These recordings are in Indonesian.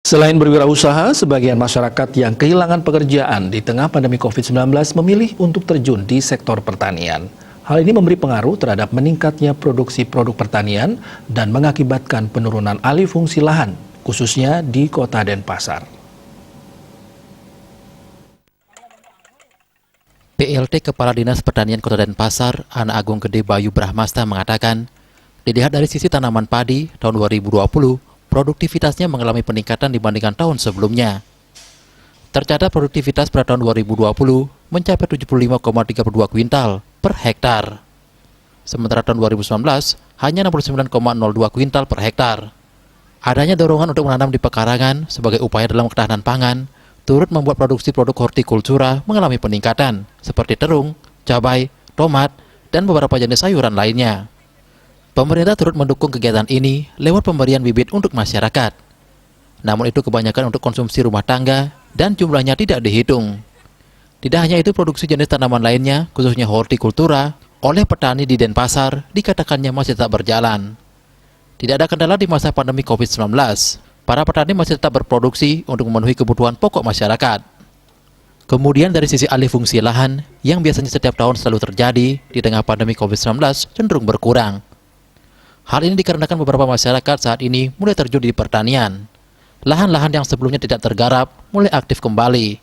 Selain berwirausaha, sebagian masyarakat yang kehilangan pekerjaan di tengah pandemi COVID-19 memilih untuk terjun di sektor pertanian. Hal ini memberi pengaruh terhadap meningkatnya produksi produk pertanian dan mengakibatkan penurunan alih fungsi lahan, khususnya di Kota Denpasar. PLT Kepala Dinas Pertanian Kota Denpasar, Ana Agung Gede Bayu Brahmasta mengatakan, dilihat dari sisi tanaman padi tahun 2020, produktivitasnya mengalami peningkatan dibandingkan tahun sebelumnya. Tercatat produktivitas pada tahun 2020 mencapai 75,32 kuintal per hektar. Sementara tahun 2019 hanya 69,02 kuintal per hektar. Adanya dorongan untuk menanam di pekarangan sebagai upaya dalam ketahanan pangan turut membuat produksi produk hortikultura mengalami peningkatan seperti terung, cabai, tomat, dan beberapa jenis sayuran lainnya. Pemerintah turut mendukung kegiatan ini lewat pemberian bibit untuk masyarakat. Namun itu kebanyakan untuk konsumsi rumah tangga dan jumlahnya tidak dihitung. Tidak hanya itu, produksi jenis tanaman lainnya, khususnya hortikultura, oleh petani di Denpasar dikatakannya masih tetap berjalan. Tidak ada kendala di masa pandemi COVID-19. Para petani masih tetap berproduksi untuk memenuhi kebutuhan pokok masyarakat. Kemudian dari sisi alih fungsi lahan, yang biasanya setiap tahun selalu terjadi di tengah pandemi COVID-19 cenderung berkurang. Hal ini dikarenakan beberapa masyarakat saat ini mulai terjun di pertanian. Lahan-lahan yang sebelumnya tidak tergarap mulai aktif kembali.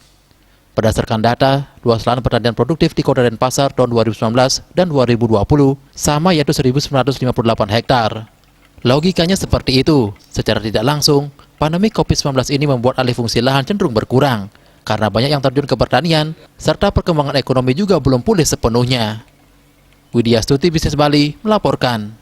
Berdasarkan data, luas lahan pertanian produktif di Kota Denpasar tahun 2019 dan 2020 sama, yaitu 1.958 hektar. Logikanya seperti itu. Secara tidak langsung, pandemi COVID-19 ini membuat alih fungsi lahan cenderung berkurang karena banyak yang terjun ke pertanian serta perkembangan ekonomi juga belum pulih sepenuhnya. Widya Stuti, Bisnis Bali, melaporkan.